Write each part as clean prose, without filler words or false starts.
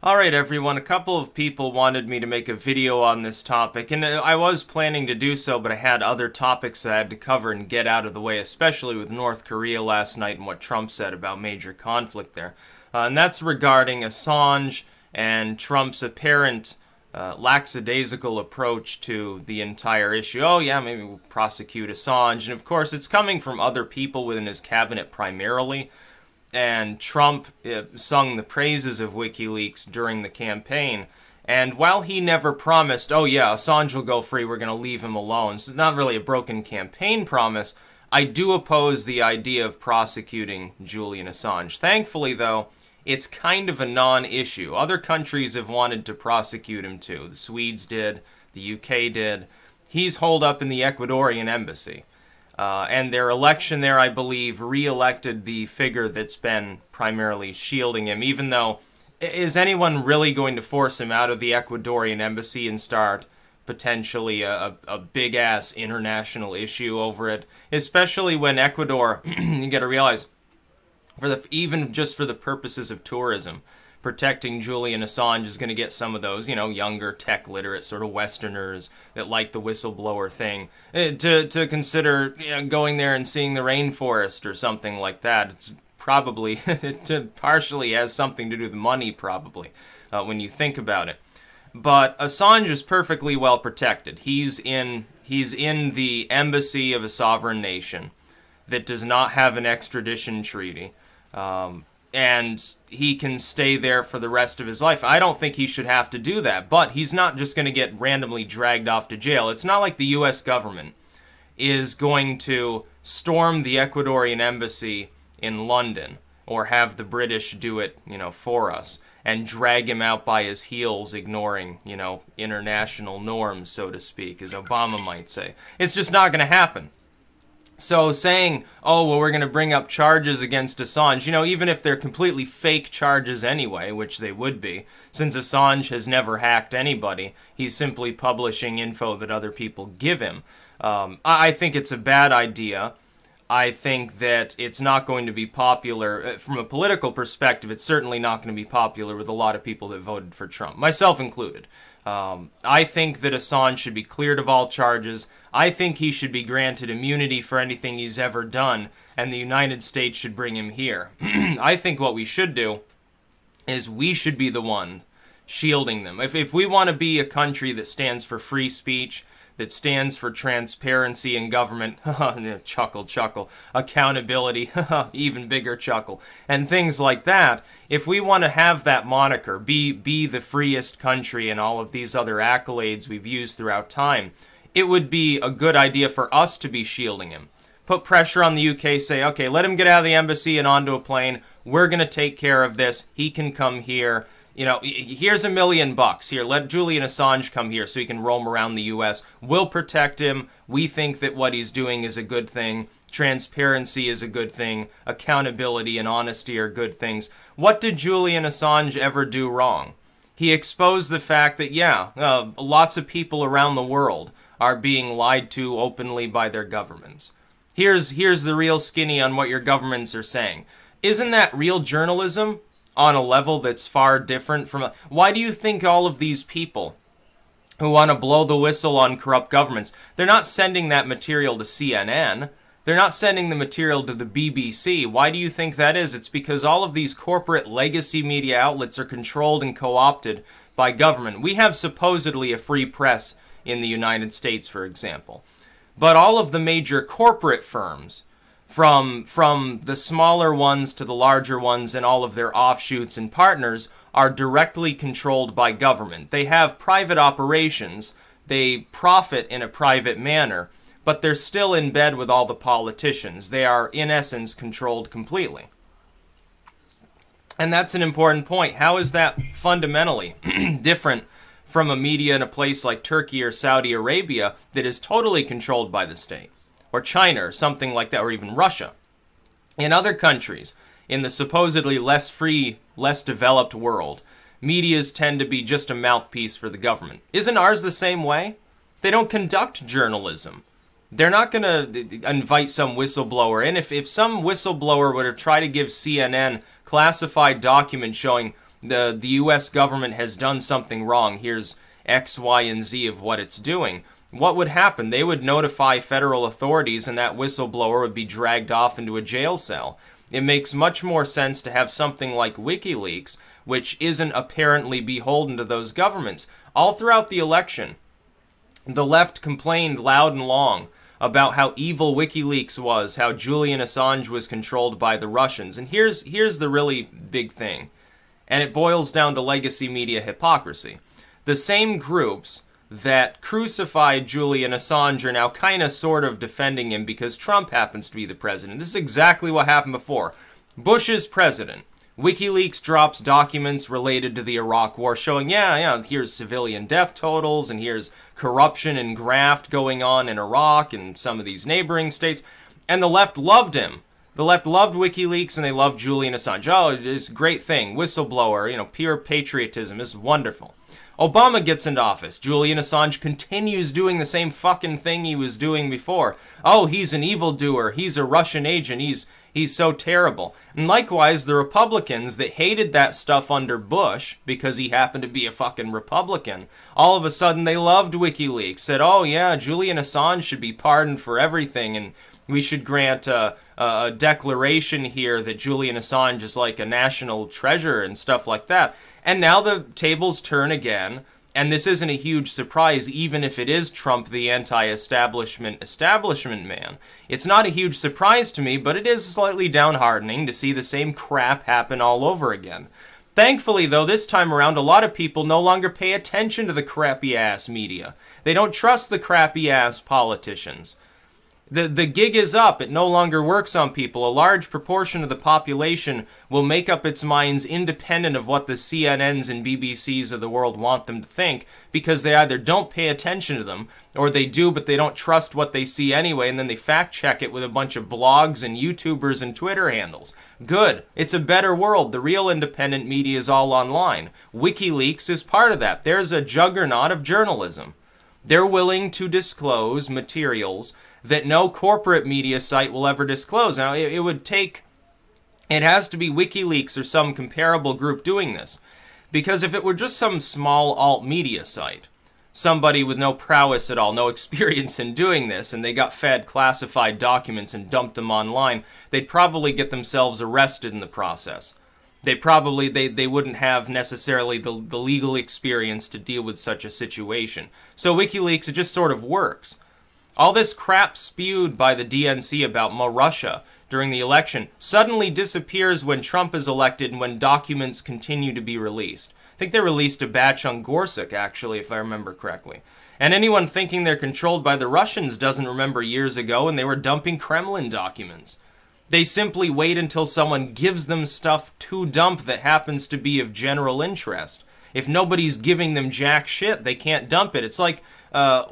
Alright everyone, a couple of people wanted me to make a video on this topic, and I was planning to do so, but I had other topics that I had to cover and get out of the way, especially with North Korea last night and what Trump said about major conflict there. And that's regarding Assange and Trump's apparent lackadaisical approach to the entire issue. Oh yeah, maybe we'll prosecute Assange, and of course it's coming from other people within his cabinet primarily. And Trump sung the praises of WikiLeaks during the campaign. And while he never promised, oh yeah, Assange will go free, we're going to leave him alone, so it's not really a broken campaign promise, I do oppose the idea of prosecuting Julian Assange. Thankfully, though, it's kind of a non-issue. Other countries have wanted to prosecute him too. The Swedes did, the UK did. He's holed up in the Ecuadorian embassy. And their election there, I believe, re-elected the figure that's been primarily shielding him, even though, is anyone really going to force him out of the Ecuadorian embassy and start potentially a big-ass international issue over it? Especially when Ecuador, you gotta realize, even just for the purposes of tourism, protecting Julian Assange is going to get some of those, you know, younger, tech-literate sort of Westerners that like the whistleblower thing to consider, you know, going there and seeing the rainforest or something like that. It's probably, it partially has something to do with money, probably, when you think about it. But Assange is perfectly well protected. He's in the embassy of a sovereign nation that does not have an extradition treaty. And he can stay there for the rest of his life. I don't think he should have to do that, but he's not just going to get randomly dragged off to jail. It's not like the U.S. government is going to storm the Ecuadorian embassy in London or have the British do it, you know, for us and drag him out by his heels, ignoring, you know, international norms, so to speak, as Obama might say. It's just not going to happen. So saying, oh, well, we're going to bring up charges against Assange, you know, even if they're completely fake charges anyway, which they would be, since Assange has never hacked anybody, he's simply publishing info that other people give him. I think it's a bad idea. I think that it's not going to be popular. From a political perspective, it's certainly not going to be popular with a lot of people that voted for Trump, myself included. I think that Assange should be cleared of all charges. I think he should be granted immunity for anything he's ever done, and the United States should bring him here. I think what we should do is we should be the one shielding them. If we want to be a country that stands for free speech, that stands for transparency in government, chuckle, chuckle, accountability, even bigger chuckle, and things like that, if we want to have that moniker, be the freest country and all of these other accolades we've used throughout time, it would be a good idea for us to be shielding him. Put pressure on the UK, say, okay, let him get out of the embassy and onto a plane, we're going to take care of this, he can come here. You know, here's $1 million. Here, let Julian Assange come here so he can roam around the U.S. We'll protect him. We think that what he's doing is a good thing. Transparency is a good thing. Accountability and honesty are good things. What did Julian Assange ever do wrong? He exposed the fact that, yeah, lots of people around the world are being lied to openly by their governments. Here's the real skinny on what your governments are saying. Isn't that real journalism? On a level that's far different from... Why do you think all of these people who want to blow the whistle on corrupt governments, they're not sending that material to CNN, they're not sending the material to the BBC. Why do you think that is? It's because all of these corporate legacy media outlets are controlled and co-opted by government. We have supposedly a free press in the United States, for example. But all of the major corporate firms, from the smaller ones to the larger ones and all of their offshoots and partners, are directly controlled by government. They have private operations, they profit in a private manner, but they're still in bed with all the politicians. They are, in essence, controlled completely. And that's an important point. How is that fundamentally different from a media in a place like Turkey or Saudi Arabia that is totally controlled by the state? Or China, or something like that, or even Russia. In other countries, in the supposedly less free, less developed world, medias tend to be just a mouthpiece for the government. Isn't ours the same way? They don't conduct journalism. They're not going to invite some whistleblower in. If some whistleblower were to try to give CNN classified documents showing the U.S. government has done something wrong. Here's X, Y, and Z of what it's doing. What would happen? They would notify federal authorities, and that whistleblower would be dragged off into a jail cell. It makes much more sense to have something like WikiLeaks, which isn't apparently beholden to those governments. All throughout the election, the left complained loud and long about how evil WikiLeaks was, how Julian Assange was controlled by the Russians. And here's the really big thing, and it boils down to legacy media hypocrisy. The same groups that crucified Julian Assange are now kind of sort of defending him because Trump happens to be the president. This is exactly what happened before. Bush is president. WikiLeaks drops documents related to the Iraq War showing, yeah, here's civilian death totals, and here's corruption and graft going on in Iraq and some of these neighboring states. And the left loved him. The left loved WikiLeaks, and they loved Julian Assange. Oh, it's a great thing. Whistleblower, pure patriotism. This is wonderful. Obama gets into office. Julian Assange continues doing the same fucking thing he was doing before. Oh, he's an evildoer. He's a Russian agent. He's so terrible. And likewise, the Republicans that hated that stuff under Bush because he happened to be a fucking Republican, all of a sudden they loved WikiLeaks. Said, oh yeah, Julian Assange should be pardoned for everything, and we should grant a declaration here that Julian Assange is like a national treasure and stuff like that. And now the tables turn again, and this isn't a huge surprise, even if it is Trump, the anti-establishment man. It's not a huge surprise to me, but it is slightly downheartening to see the same crap happen all over again. Thankfully, though, this time around, a lot of people no longer pay attention to the crappy-ass media. They don't trust the crappy-ass politicians. The gig is up. It no longer works on people. A large proportion of the population will make up its minds independent of what the CNNs and BBCs of the world want them to think, because they either don't pay attention to them, or they do but they don't trust what they see anyway, and then they fact check it with a bunch of blogs and YouTubers and Twitter handles. Good. It's a better world. The real independent media is all online. WikiLeaks is part of that. There's a juggernaut of journalism. They're willing to disclose materials that no corporate media site will ever disclose. Now, it has to be WikiLeaks or some comparable group doing this. Because if it were just some small alt media site, somebody with no prowess at all, no experience in doing this, and they got fed classified documents and dumped them online, they'd probably get themselves arrested in the process. They wouldn't have necessarily the legal experience to deal with such a situation. So WikiLeaks, it just sort of works. All this crap spewed by the DNC about Russia during the election suddenly disappears when Trump is elected and when documents continue to be released. I think they released a batch on Gorsuch, actually, if I remember correctly. And anyone thinking they're controlled by the Russians doesn't remember years ago when they were dumping Kremlin documents. They simply wait until someone gives them stuff to dump that happens to be of general interest. If nobody's giving them jack shit, they can't dump it. It's like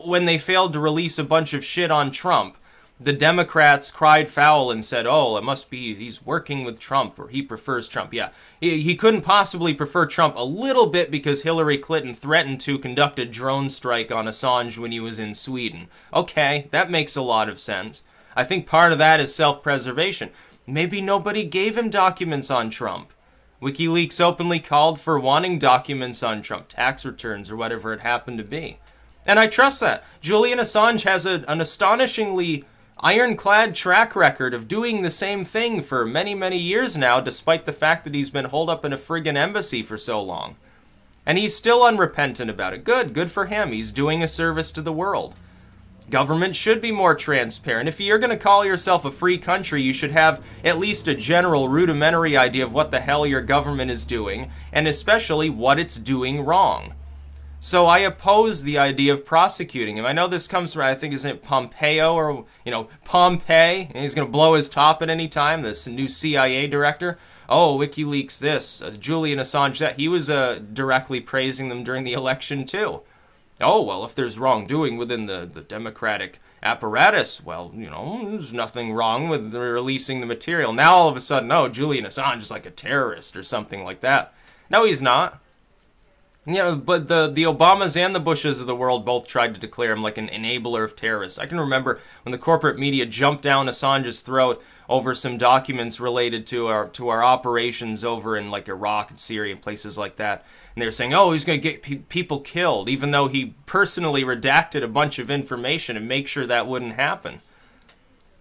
when they failed to release a bunch of shit on Trump. The Democrats cried foul and said, oh, it must be he's working with Trump or he prefers Trump. Yeah, he couldn't possibly prefer Trump a little bit because Hillary Clinton threatened to conduct a drone strike on Assange when he was in Sweden. Okay, that makes a lot of sense. I think part of that is self-preservation. Maybe nobody gave him documents on Trump. WikiLeaks openly called for wanting documents on Trump, tax returns or whatever it happened to be. And I trust that. Julian Assange has an astonishingly ironclad track record of doing the same thing for many, many years now, despite the fact that he's been holed up in a friggin' embassy for so long. And he's still unrepentant about it. Good for him. He's doing a service to the world. Government should be more transparent. If you're going to call yourself a free country, you should have at least a general rudimentary idea of what the hell your government is doing, and especially what it's doing wrong. So I oppose the idea of prosecuting him. I know this comes from, I think, isn't it Pompeo or, Pompey? And he's going to blow his top at any time, this new CIA director. Oh, WikiLeaks this, Julian Assange that. He was directly praising them during the election, too. Oh, well, if there's wrongdoing within the Democratic apparatus, well, there's nothing wrong with releasing the material. Now, all of a sudden, oh, Julian Assange is like a terrorist or something like that. No, he's not. But the Obamas and the Bushes of the world both tried to declare him like an enabler of terrorists. I can remember when the corporate media jumped down Assange's throat over some documents related to our operations over in like Iraq and Syria and places like that. And they're saying, oh, he's going to get people killed, even though he personally redacted a bunch of information and make sure that wouldn't happen.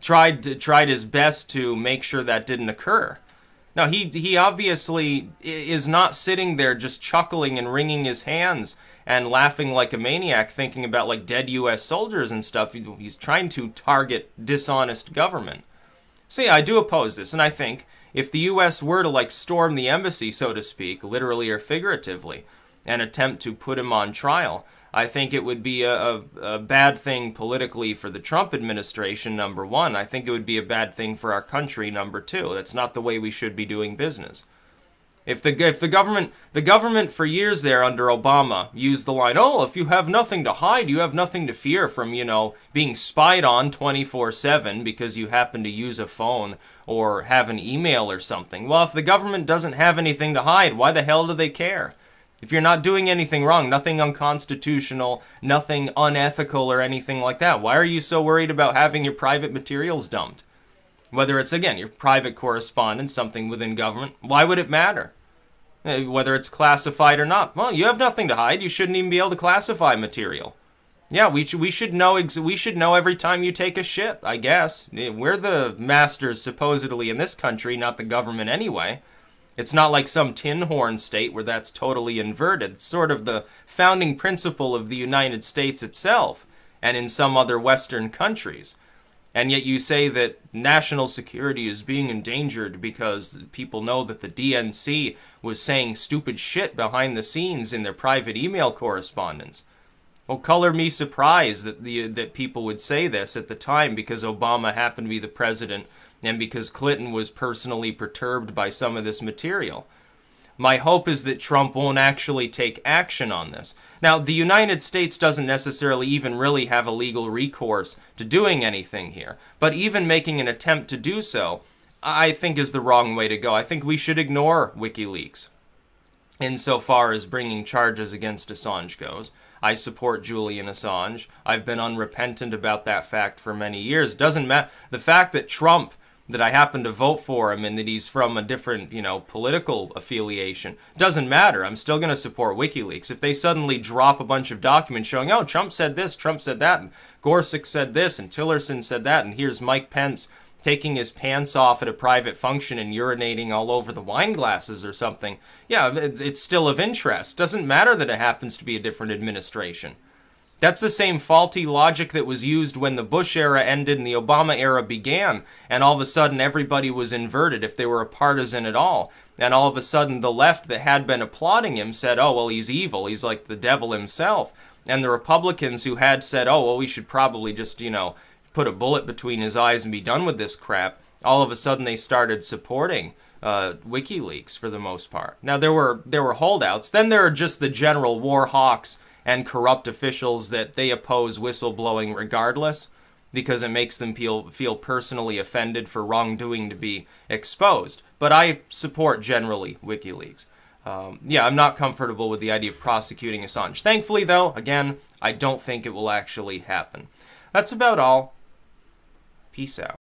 Tried his best to make sure that didn't occur. Now, he obviously is not sitting there just chuckling and wringing his hands and laughing like a maniac thinking about like dead U.S. soldiers and stuff. He's trying to target dishonest government. So yeah, I do oppose this, and I think if the U.S. were to like storm the embassy, so to speak, literally or figuratively, and attempt to put him on trial, I think it would be a bad thing politically for the Trump administration, number one. I think it would be a bad thing for our country, number two. That's not the way we should be doing business. If the government for years there under Obama used the line, oh, if you have nothing to hide, you have nothing to fear from, being spied on 24/7 because you happen to use a phone or have an email or something. Well, if the government doesn't have anything to hide, why the hell do they care? If you're not doing anything wrong, nothing unconstitutional, nothing unethical or anything like that, why are you so worried about having your private materials dumped? Whether it's, again, your private correspondence, something within government, why would it matter? Whether it's classified or not. Well, you have nothing to hide. You shouldn't even be able to classify material. Yeah, we should know every time you take a shit, I guess. We're the masters, supposedly, in this country, not the government anyway. It's not like some tin horn state where that's totally inverted. It's sort of the founding principle of the United States itself and in some other Western countries. And yet you say that national security is being endangered because people know that the DNC was saying stupid shit behind the scenes in their private email correspondence. Well, color me surprised that people would say this at the time because Obama happened to be the president and because Clinton was personally perturbed by some of this material. My hope is that Trump won't actually take action on this. Now, the United States doesn't necessarily even really have a legal recourse to doing anything here, but even making an attempt to do so, I think is the wrong way to go. I think we should ignore WikiLeaks insofar as bringing charges against Assange goes. I support Julian Assange. I've been unrepentant about that fact for many years. Doesn't matter. The fact that Trump, that I happen to vote for him and that he's from a different, political affiliation, doesn't matter. I'm still going to support WikiLeaks. If they suddenly drop a bunch of documents showing, oh, Trump said this, Trump said that, and Gorsuch said this, and Tillerson said that, and here's Mike Pence taking his pants off at a private function and urinating all over the wine glasses or something, yeah, it's still of interest. Doesn't matter that it happens to be a different administration. That's the same faulty logic that was used when the Bush era ended and the Obama era began, and all of a sudden everybody was inverted if they were a partisan at all. And all of a sudden the left that had been applauding him said, oh, well, he's evil, he's like the devil himself. And the Republicans who had said, oh, well, we should probably just, put a bullet between his eyes and be done with this crap, all of a sudden they started supporting WikiLeaks for the most part. Now, there were holdouts. Then there are just the general war hawks and corrupt officials that they oppose whistleblowing regardless because it makes them feel personally offended for wrongdoing to be exposed. But I support generally WikiLeaks. Yeah, I'm not comfortable with the idea of prosecuting Assange. Thankfully, though, again, I don't think it will actually happen. That's about all. Peace out.